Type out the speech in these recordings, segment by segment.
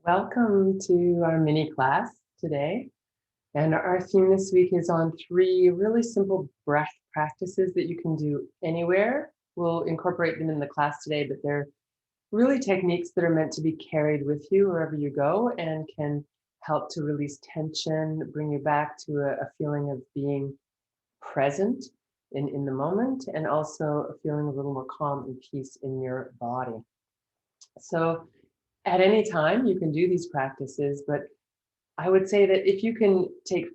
Welcome to our mini class today. And our theme this week is on 3 really simple breath practices that you can do anywhere. We'll incorporate them in the class today, but they're really techniques that are meant to be carried with you wherever you go and can help to release tension, bring you back to a feeling of being present in the moment, and also a feeling a little more calm and peace in your body. So at any time, you can do these practices, but I would say that if you can take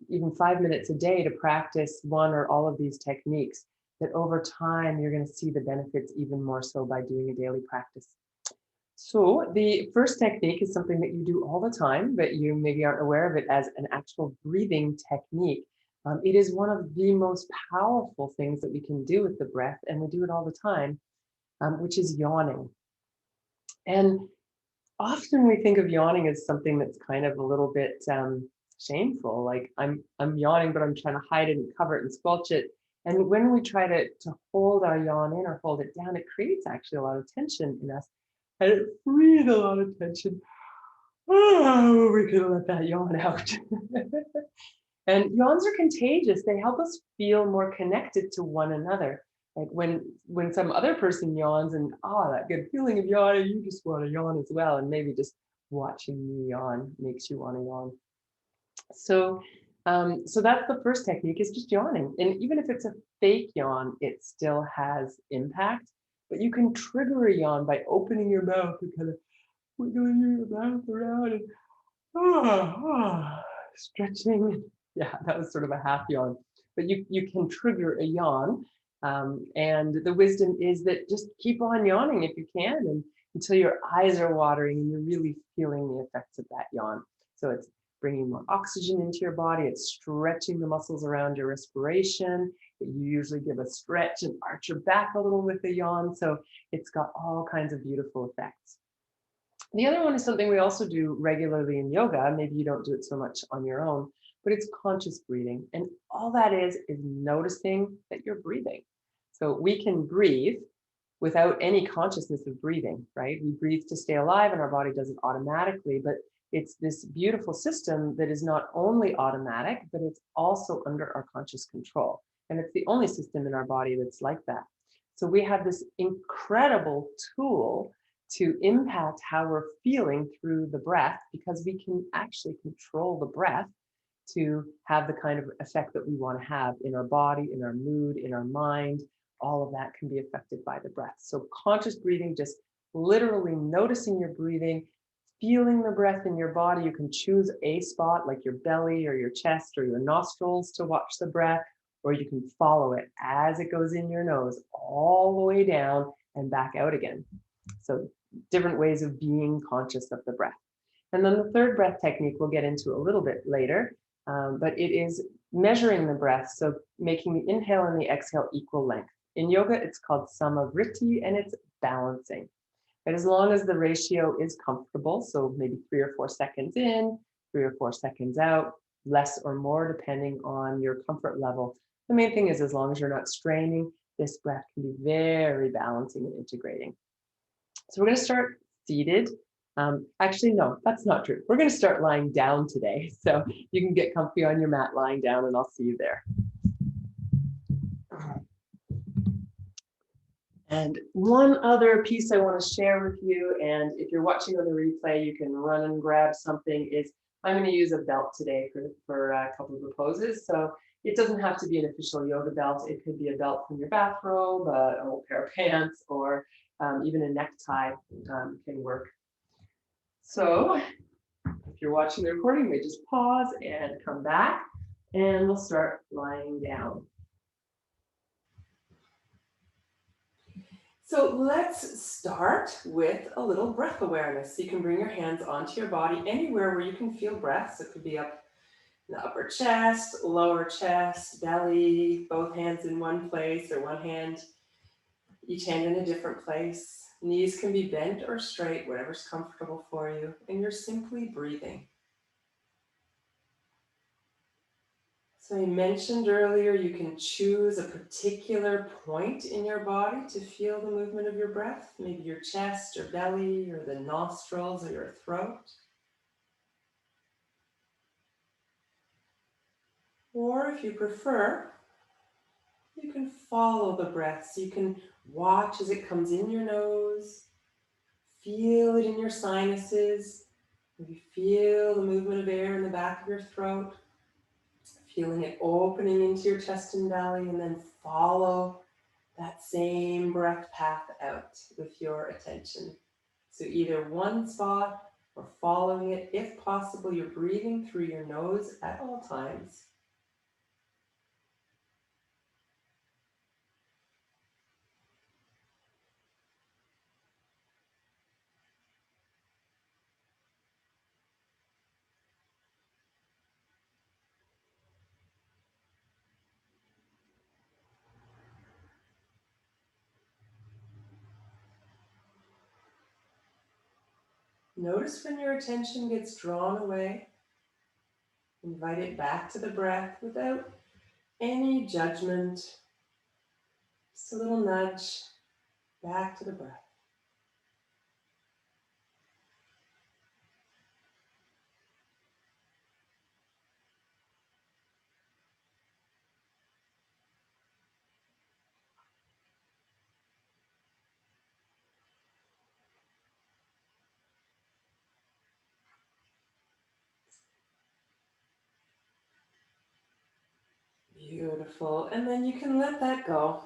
even 5 minutes a day to practice one or all of these techniques, that over time you're going to see the benefits even more so by doing a daily practice. So the first technique is something that you do all the time, but you maybe aren't aware of it as an actual breathing technique. It is one of the most powerful things that we can do with the breath, and we do it all the time, which is yawning. And often we think of yawning as something that's kind of a little bit shameful. Like I'm yawning, but I'm trying to hide it and cover it and squelch it. And when we try to hold our yawn in or hold it down, it creates actually a lot of tension in us, and it frees a lot of tension. Oh, we're gonna let that yawn out. And yawns are contagious. They help us feel more connected to one another. Like when some other person yawns and that good feeling of yawning, you just want to yawn as well. And maybe just watching me yawn makes you want to yawn. So so that's the first technique, is just yawning. And even if it's a fake yawn, it still has impact. But you can trigger a yawn by opening your mouth and kind of wiggling your mouth around and stretching. Yeah, that was sort of a half yawn. But you can trigger a yawn. And the wisdom is that just keep on yawning if you can, and until your eyes are watering and you're really feeling the effects of that yawn. So it's bringing more oxygen into your body. It's stretching the muscles around your respiration. You usually give a stretch and arch your back a little with the yawn. So it's got all kinds of beautiful effects. The other one is something we also do regularly in yoga. Maybe you don't do it so much on your own, but it's conscious breathing. And all that is noticing that you're breathing. So we can breathe without any consciousness of breathing, right? We breathe to stay alive and our body does it automatically, but it's this beautiful system that is not only automatic, but it's also under our conscious control. And it's the only system in our body that's like that. So we have this incredible tool to impact how we're feeling through the breath, because we can actually control the breath to have the kind of effect that we want to have in our body, in our mood, in our mind. All of that can be affected by the breath. So conscious breathing, just literally noticing your breathing, feeling the breath in your body. You can choose a spot like your belly or your chest or your nostrils to watch the breath, or you can follow it as it goes in your nose all the way down and back out again. So different ways of being conscious of the breath. And then the third breath technique we'll get into a little bit later, but it is measuring the breath. So making the inhale and the exhale equal length. In yoga, it's called samavriti, and it's balancing. And as long as the ratio is comfortable, so maybe 3 or 4 seconds in, 3 or 4 seconds out, less or more depending on your comfort level. The main thing is, as long as you're not straining, this breath can be very balancing and integrating. So we're going to start seated. Actually, no, that's not true. We're going to start lying down today. So you can get comfy on your mat lying down, and I'll see you there. And one other piece I want to share with you, and if you're watching on the replay, you can run and grab something, is I'm going to use a belt today for a couple of the poses. So it doesn't have to be an official yoga belt. It could be a belt from your bathrobe, an old pair of pants, or even a necktie can work. So if you're watching the recording, you may just pause and come back, and we'll start lying down. So let's start with a little breath awareness. So you can bring your hands onto your body anywhere where you can feel breath. So it could be up in the upper chest, lower chest, belly, both hands in one place, or one hand, each hand in a different place. Knees can be bent or straight, whatever's comfortable for you. And you're simply breathing. So I mentioned earlier, you can choose a particular point in your body to feel the movement of your breath, maybe your chest or belly or the nostrils or your throat. Or if you prefer, you can follow the breath. So you can watch as it comes in your nose, feel it in your sinuses, maybe feel the movement of air in the back of your throat, feeling it opening into your chest and belly, and then follow that same breath path out with your attention. So either one spot or following it. If possible, you're breathing through your nose at all times. Notice when your attention gets drawn away. Invite it back to the breath without any judgment. Just a little nudge back to the breath. Beautiful. And then you can let that go.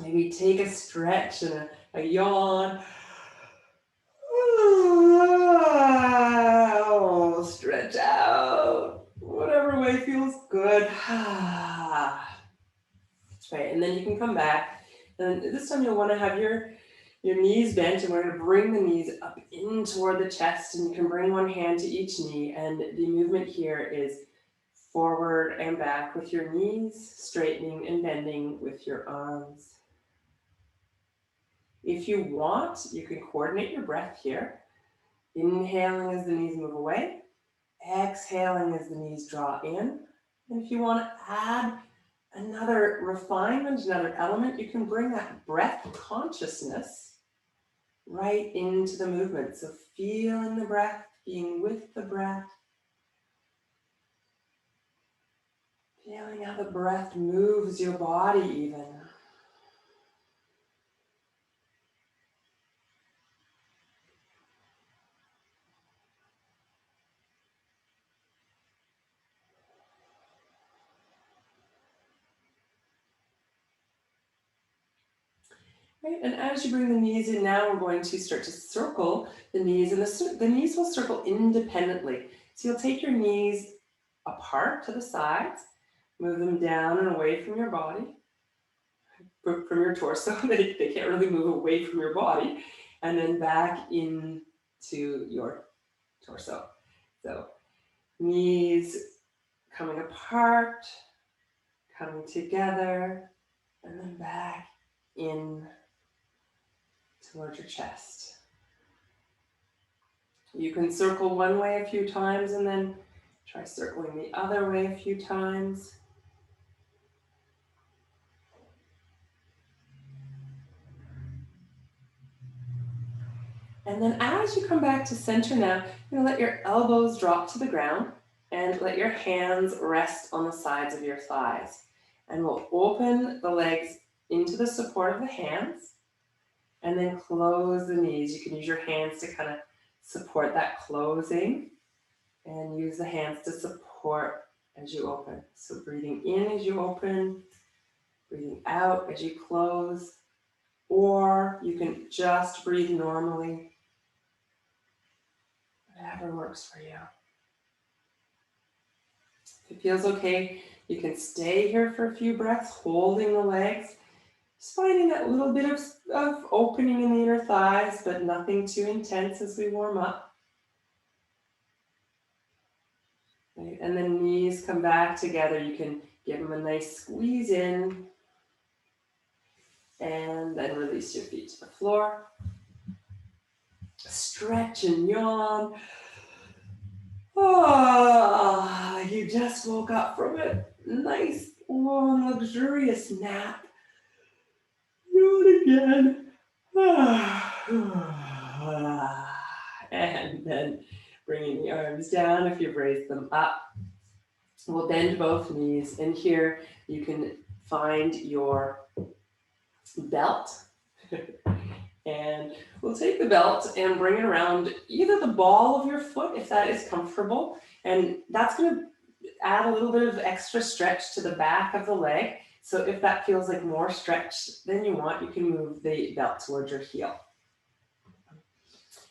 Maybe take a stretch and a yawn. Oh, stretch out. Whatever way feels good. That's right. And then you can come back. And this time you'll want to have your knees bent, and we're going to bring the knees up in toward the chest, and you can bring one hand to each knee. And the movement here is forward and back with your knees straightening and bending with your arms. If you want, you can coordinate your breath here. Inhaling as the knees move away, exhaling as the knees draw in. And if you want to add another refinement, another element, you can bring that breath consciousness right into the movement. So feeling the breath, being with the breath, feeling how the breath moves your body even. Right, and as you bring the knees in now, we're going to start to circle the knees, and the knees will circle independently. So you'll take your knees apart to the sides, move them down and away from your body, from your torso. They can't really move away from your body, and then back into your torso. So knees coming apart, coming together, and then back in towards your chest. You can circle one way a few times and then try circling the other way a few times. And then as you come back to center now, you're gonna let your elbows drop to the ground and let your hands rest on the sides of your thighs. And we'll open the legs into the support of the hands and then close the knees. You can use your hands to kind of support that closing and use the hands to support as you open. So breathing in as you open, breathing out as you close, or you can just breathe normally. Whatever works for you. If it feels okay, you can stay here for a few breaths, holding the legs, just finding that little bit of opening in the inner thighs, but nothing too intense as we warm up. Right. And then knees come back together. You can give them a nice squeeze in, and then release your feet to the floor. Stretch and yawn. Oh, you just woke up from a nice, long, luxurious nap. Do it again. And then bringing the arms down if you've raised them up. We'll bend both knees, and here you can find your belt. And we'll take the belt and bring it around either the ball of your foot, if that is comfortable, and that's going to add a little bit of extra stretch to the back of the leg. So if that feels like more stretch than you want, you can move the belt towards your heel.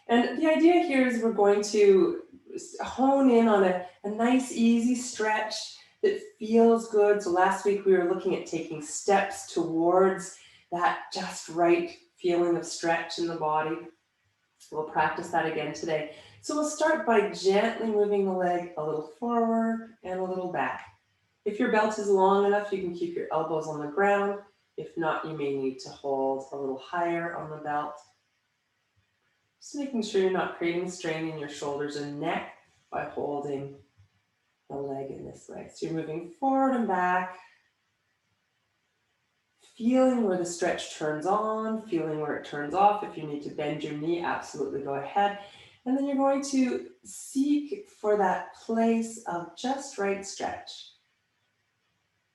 And the idea here is we're going to hone in on a nice, easy stretch that feels good. So last week we were looking at taking steps towards that just right feeling of stretch in the body. We'll practice that again today. So we'll start by gently moving the leg a little forward and a little back. If your belt is long enough, you can keep your elbows on the ground. If not, you may need to hold a little higher on the belt. Just making sure you're not creating strain in your shoulders and neck by holding the leg in this way. So you're moving forward and back, feeling where the stretch turns on, feeling where it turns off. If you need to bend your knee, absolutely go ahead. And then you're going to seek for that place of just right stretch.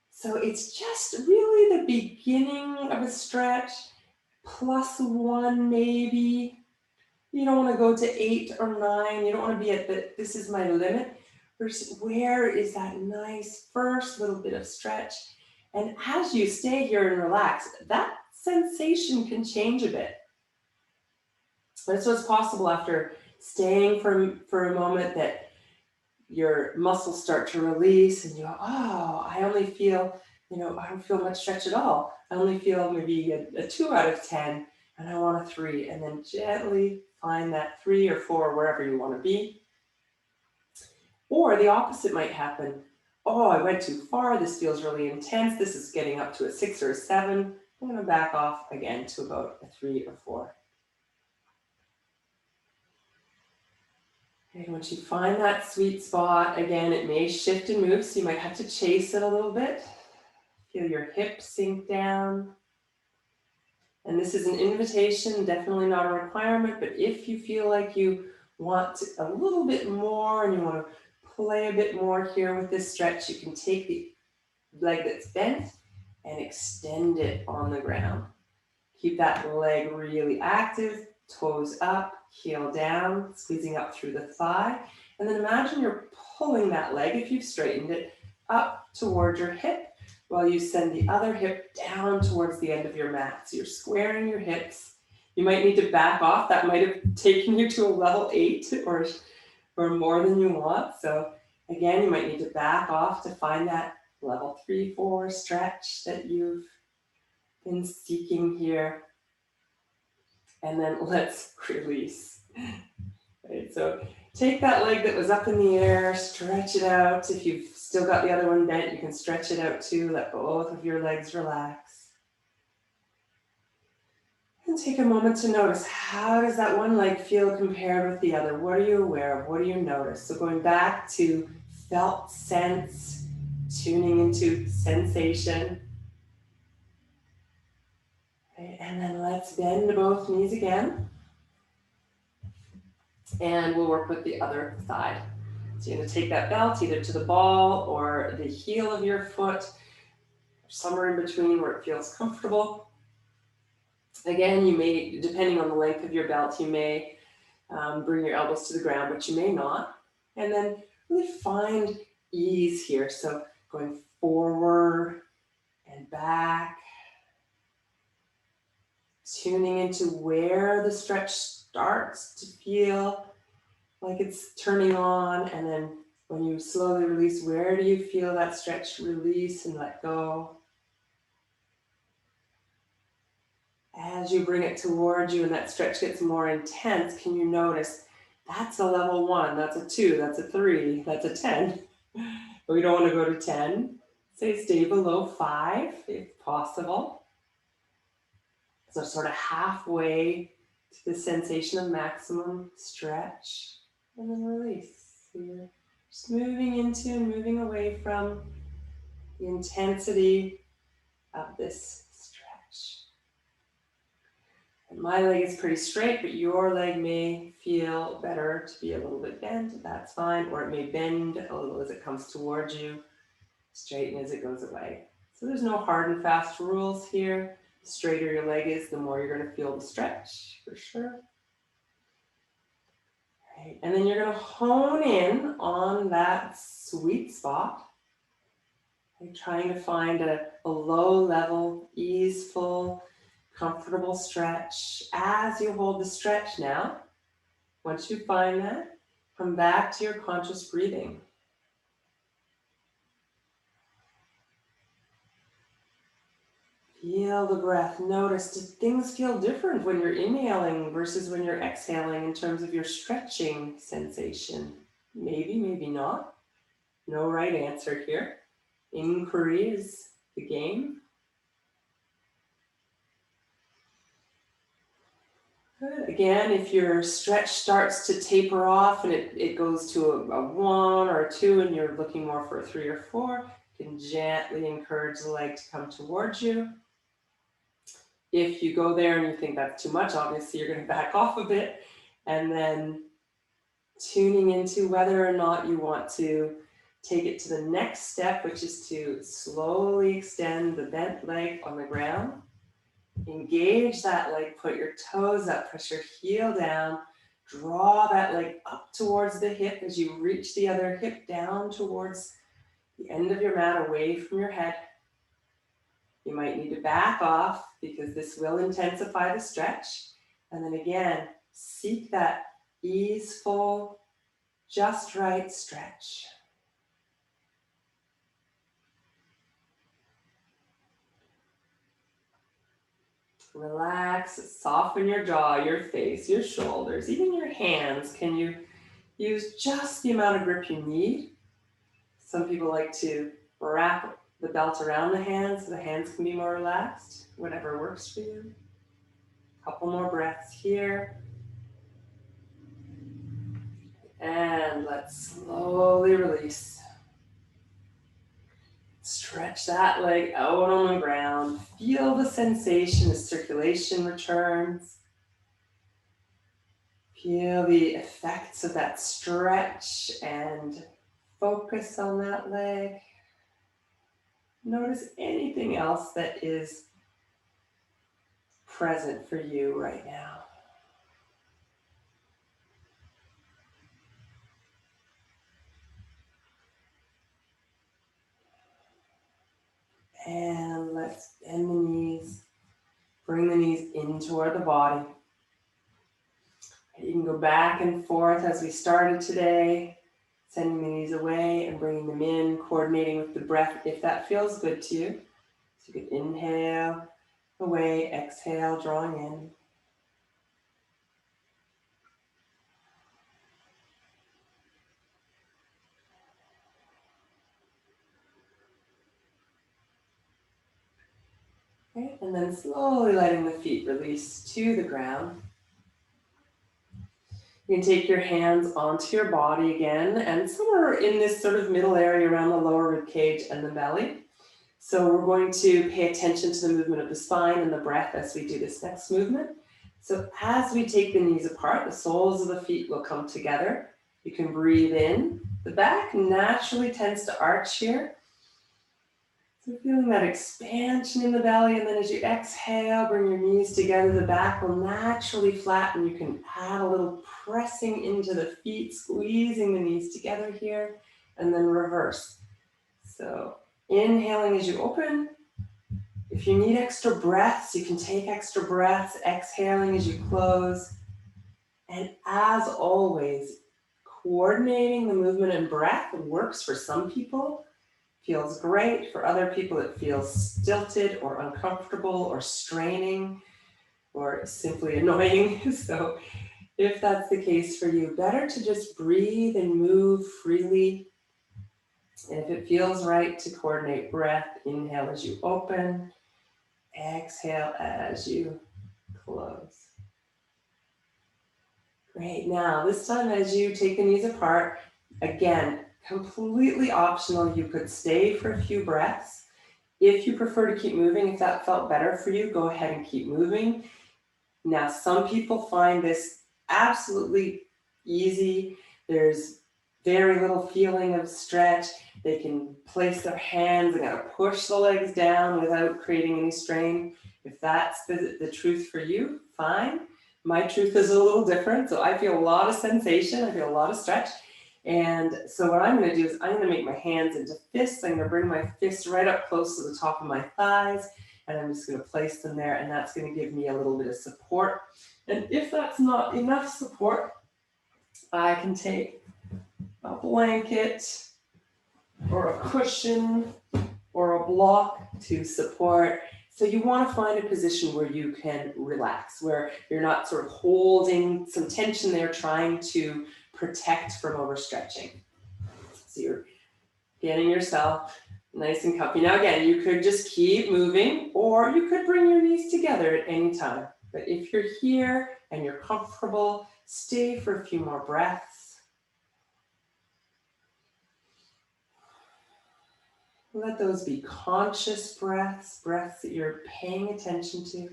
So it's just really the beginning of a stretch, +1 maybe. You don't want to go to 8 or 9. You don't want to be at this is my limit. Where is that nice first little bit of stretch? And as you stay here and relax, that sensation can change a bit. But so it's possible after staying for a moment that your muscles start to release and you go, oh, I only feel, I don't feel much stretch at all. I only feel maybe a 2 out of 10 and I want a 3. And then gently find that 3 or 4, wherever you want to be. Or the opposite might happen. Oh, I went too far. This feels really intense. This is getting up to a 6 or a 7. I'm going to back off again to about a 3 or 4. And once you find that sweet spot, again, it may shift and move, so you might have to chase it a little bit. Feel your hips sink down. And this is an invitation, definitely not a requirement, but if you feel like you want a little bit more and you want to play a bit more here with this stretch, you can take the leg that's bent and extend it on the ground. Keep that leg really active, toes up, heel down, squeezing up through the thigh. And then imagine you're pulling that leg, if you've straightened it, up towards your hip while you send the other hip down towards the end of your mat. So you're squaring your hips. You might need to back off. That might have taken you to a level 8 or more than you want. So again, you might need to back off to find that level 3, 4 stretch that you've been seeking here. And then let's release. Right, so take that leg that was up in the air, stretch it out. If you've still got the other one bent, you can stretch it out too. Let both of your legs relax. And take a moment to notice, how does that one leg feel compared with the other? What are you aware of? What do you notice? So going back to felt sense, tuning into sensation. And then let's bend both knees again. And we'll work with the other side. So you're going to take that belt either to the ball or the heel of your foot, somewhere in between where it feels comfortable. Again, you may, depending on the length of your belt, you may bring your elbows to the ground, but you may not. And then really find ease here. So going forward and back. Tuning into where the stretch starts to feel like it's turning on, and then when you slowly release, where do you feel that stretch release and let go? As you bring it towards you and that stretch gets more intense, can you notice that's a level 1, that's a 2, that's a 3, that's a 10. But we don't want to go to 10. Stay below 5 if possible. So sort of halfway to the sensation of maximum stretch, and then release. So you're just moving into and moving away from the intensity of this stretch. And my leg is pretty straight, but your leg may feel better to be a little bit bent. That's fine, or it may bend a little as it comes towards you. straighten as it goes away. So there's no hard and fast rules here. The straighter your leg is, the more you're going to feel the stretch, for sure. Right. And then you're going to hone in on that sweet spot. You're trying to find a low level, easeful, comfortable stretch. As you hold the stretch now, once you find that, come back to your conscious breathing. Feel the breath. Notice, do things feel different when you're inhaling versus when you're exhaling in terms of your stretching sensation? Maybe, maybe not. No right answer here. Inquiry is the game. Good. Again, if your stretch starts to taper off and it goes to a 1 or a 2 and you're looking more for a 3 or 4, you can gently encourage the leg to come towards you. If you go there and you think that's too much, obviously you're going to back off a bit, and then tuning into whether or not you want to take it to the next step, which is to slowly extend the bent leg on the ground. Engage that leg, put your toes up, press your heel down, draw that leg up towards the hip as you reach the other hip down towards the end of your mat, away from your head. You might need to back off because this will intensify the stretch. And then again, seek that easeful, just right stretch. Relax, soften your jaw, your face, your shoulders, even your hands. Can you use just the amount of grip you need? Some people like to wrap the belt around the hands so the hands can be more relaxed. Whatever works for you. Couple more breaths here. And let's slowly release. Stretch that leg out on the ground. Feel the sensation as circulation returns. Feel the effects of that stretch and focus on that leg. Notice anything else that is present for you right now. And let's bend the knees. Bring the knees in toward the body. You can go back and forth as we started today, sending the knees away and bringing them in, coordinating with the breath if that feels good to you. So you can inhale away, exhale, drawing in. Okay, and then slowly letting the feet release to the ground. You can take your hands onto your body again and somewhere in this sort of middle area around the lower rib cage and the belly. So we're going to pay attention to the movement of the spine and the breath as we do this next movement. So as we take the knees apart, the soles of the feet will come together. You can breathe in. The back naturally tends to arch here. So feeling that expansion in the belly, and then as you exhale, bring your knees together, the back will naturally flatten. You can add a little pressing into the feet, squeezing the knees together here, and then reverse. So inhaling as you open. If you need extra breaths, you can take extra breaths, exhaling as you close. And as always, coordinating the movement and breath works for some people. Feels great. For other people, it feels stilted or uncomfortable or straining or simply annoying. So if that's the case for you, better to just breathe and move freely. And if it feels right to coordinate breath, inhale as you open, exhale as you close. Great. Now, this time as you take the knees apart, again, completely optional. You could stay for a few breaths. If you prefer to keep moving, if that felt better for you, go ahead and keep moving. Now, some people find this absolutely easy. There's very little feeling of stretch. They can place their hands and kind of push the legs down without creating any strain. If that's the truth for you, fine. My truth is a little different. So I feel a lot of sensation. I feel a lot of stretch. And so what I'm going to do is I'm going to make my hands into fists. I'm going to bring my fists right up close to the top of my thighs. And I'm just going to place them there. And that's going to give me a little bit of support. And if that's not enough support, I can take a blanket or a cushion or a block to support. So you want to find a position where you can relax, where you're not sort of holding some tension there, trying to protect from overstretching. So you're getting yourself nice and comfy. Now again, you could just keep moving, or you could bring your knees together at any time. But if you're here and you're comfortable, stay for a few more breaths. Let those be conscious breaths, breaths that you're paying attention to.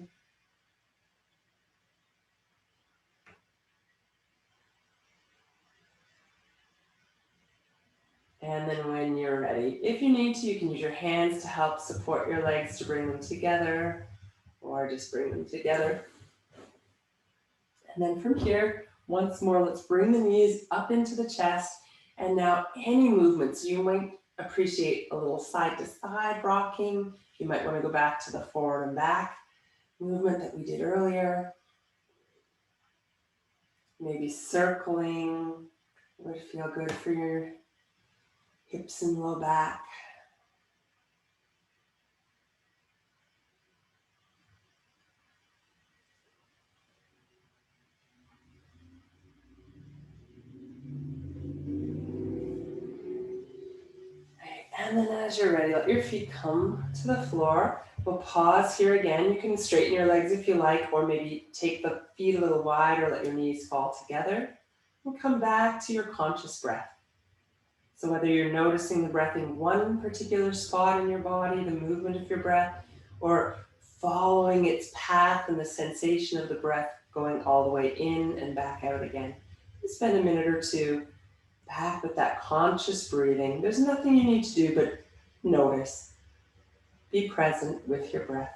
And then when you're ready, if you need to, you can use your hands to help support your legs to bring them together, or just bring them together. And then from here, once more, let's bring the knees up into the chest. And now any movements, you might appreciate a little side to side rocking. You might want to go back to the forward and back movement that we did earlier. Maybe circling would feel good for your hips and low back. And then as you're ready, let your feet come to the floor. We'll pause here again. You can straighten your legs if you like, or maybe take the feet a little wide or let your knees fall together. And come back to your conscious breath. So whether you're noticing the breath in one particular spot in your body, the movement of your breath, or following its path and the sensation of the breath going all the way in and back out again. You spend a minute or two back with that conscious breathing. There's nothing you need to do but notice. Be present with your breath.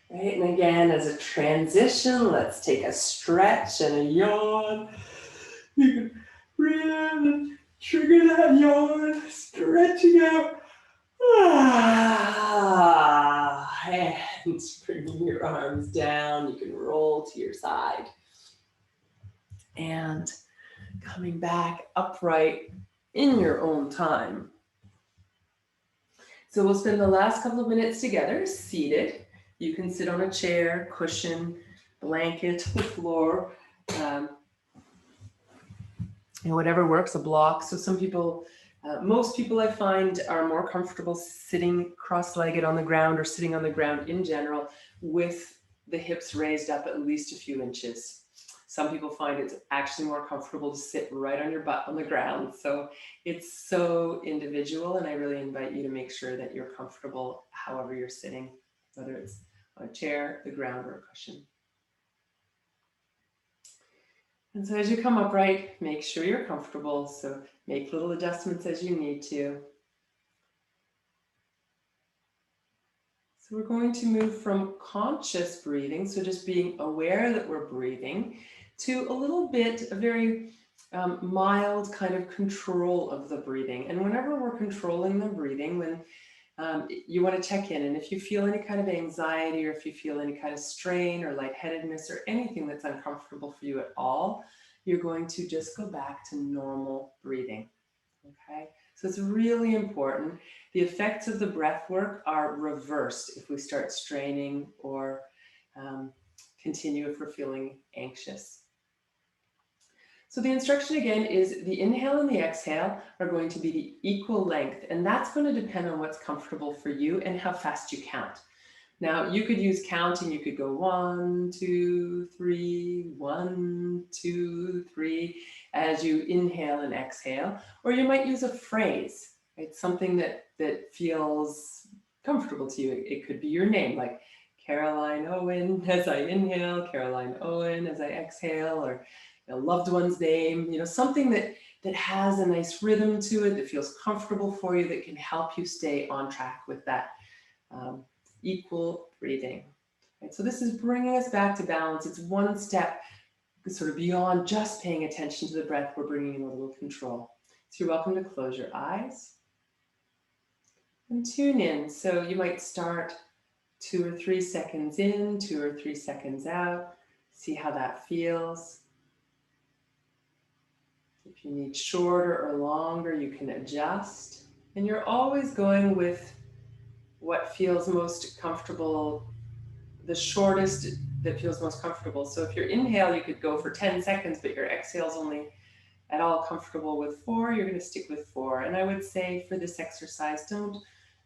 Right, and again, as a transition, let's take a stretch and a yawn. You can breathe in and trigger that yawn, stretching out. And bringing your arms down, you can roll to your side. And coming back upright in your own time. So we'll spend the last couple of minutes together, seated. You can sit on a chair, cushion, blanket, the floor, whatever works, a block. So some people, most people I find are more comfortable sitting cross-legged on the ground or sitting on the ground in general with the hips raised up at least a few inches. Some people find it's actually more comfortable to sit right on your butt on the ground. So it's so individual, and I really invite you to make sure that you're comfortable however you're sitting, whether it's on a chair, the ground, or a cushion. And so as you come upright, make sure you're comfortable. So make little adjustments as you need to. So we're going to move from conscious breathing, so just being aware that we're breathing, to a little bit, a very mild kind of control of the breathing. And whenever we're controlling the breathing, when you want to check in, and if you feel any kind of anxiety, or if you feel any kind of strain or lightheadedness or anything that's uncomfortable for you at all, you're going to just go back to normal breathing. Okay, so it's really important. The effects of the breath work are reversed if we start straining or continue if we're feeling anxious. So the instruction again is the inhale and the exhale are going to be the equal length, and that's going to depend on what's comfortable for you and how fast you count. Now you could use counting, you could go 1, 2, 3, 1, 2, 3 as you inhale and exhale, or you might use a phrase, right? Something that feels comfortable to you. It could be your name, like Caroline Owen as I inhale, Caroline Owen as I exhale, or a loved one's name, something that has a nice rhythm to it, that feels comfortable for you, that can help you stay on track with that equal breathing. Right? So this is bringing us back to balance. It's one step sort of beyond just paying attention to the breath. We're bringing in a little control. So you're welcome to close your eyes and tune in. So you might start 2 or 3 seconds in, 2 or 3 seconds out. See how that feels. If you need shorter or longer, you can adjust. And you're always going with what feels most comfortable, the shortest that feels most comfortable. So if your inhale, you could go for 10 seconds, but your exhale is only at all comfortable with 4, you're going to stick with 4. And I would say for this exercise, don't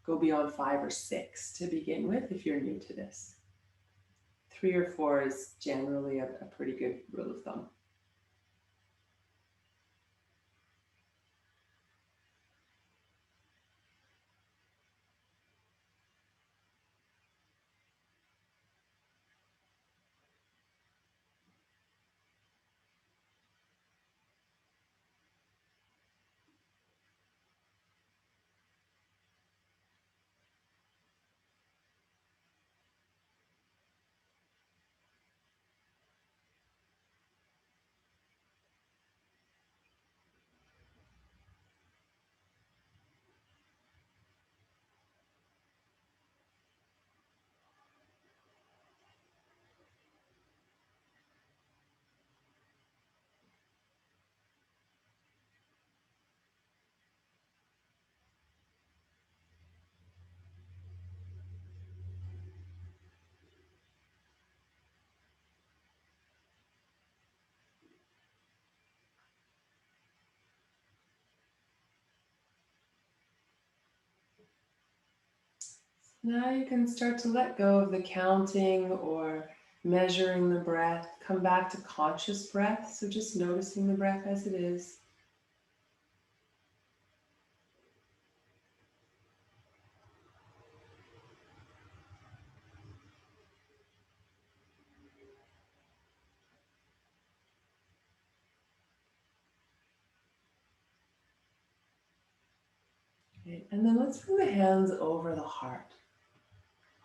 go beyond 5 or 6 to begin with if you're new to this. 3 or 4 is generally a pretty good rule of thumb. Now you can start to let go of the counting or measuring the breath. Come back to conscious breath. So just noticing the breath as it is. Okay. And then let's bring the hands over the heart.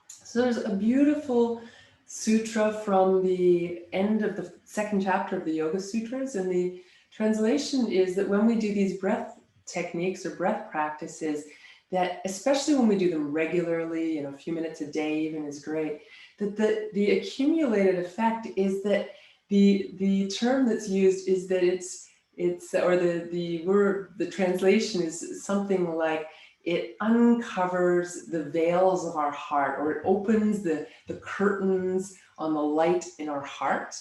So there's a beautiful sutra from the end of the second chapter of the Yoga Sutras, and the translation is that when we do these breath techniques or breath practices, that especially when we do them regularly, a few minutes a day even is great, that the accumulated effect is that the term that's used is that it's or the translation is something like it uncovers the veils of our heart, or it opens the curtains on the light in our heart.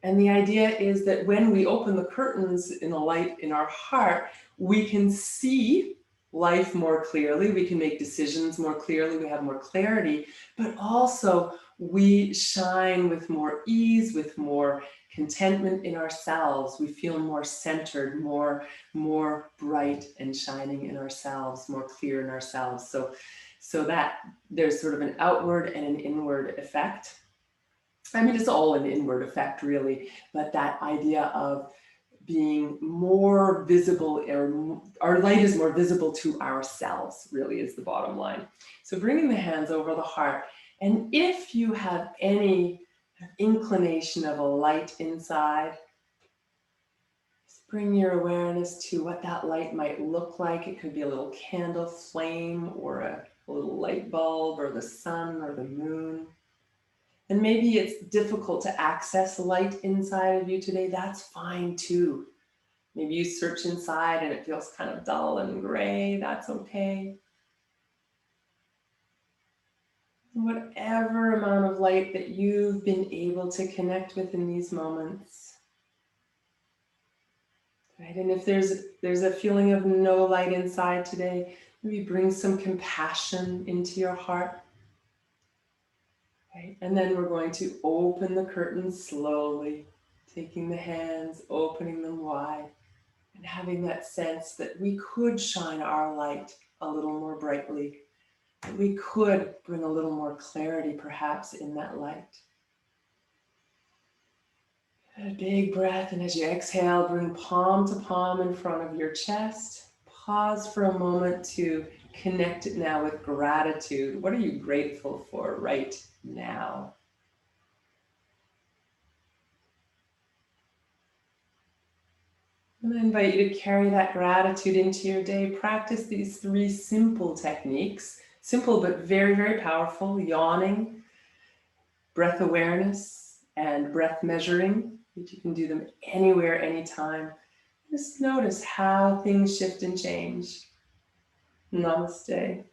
And the idea is that when we open the curtains in the light in our heart, we can see life more clearly, we can make decisions more clearly, we have more clarity, but also we shine with more ease, with more contentment in ourselves. We feel more centered, more bright and shining in ourselves, more clear in ourselves. So that there's sort of an outward and an inward effect. I mean, it's all an inward effect, really, but that idea of being more visible, or our light is more visible to ourselves, really is the bottom line. So bringing the hands over the heart, and if you have any inclination of a light inside, just bring your awareness to what that light might look like. It could be a little candle flame, or a little light bulb, or the sun, or the moon. And maybe it's difficult to access light inside of you today. That's fine too. Maybe you search inside and it feels kind of dull and gray. That's okay. Whatever amount of light that you've been able to connect with in these moments. Right? And if there's a feeling of no light inside today, maybe bring some compassion into your heart. Right? And then we're going to open the curtains slowly, taking the hands, opening them wide, and having that sense that we could shine our light a little more brightly, that we could bring a little more clarity perhaps in that light. A big breath, and as you exhale, bring palm to palm in front of your chest. Pause for a moment to connect it now with gratitude. What are you grateful for right now? And I invite you to carry that gratitude into your day. Practice these 3 simple techniques, simple but very, very powerful: yawning, breath awareness, and breath measuring. You can do them anywhere, anytime. Just notice how things shift and change. Namaste.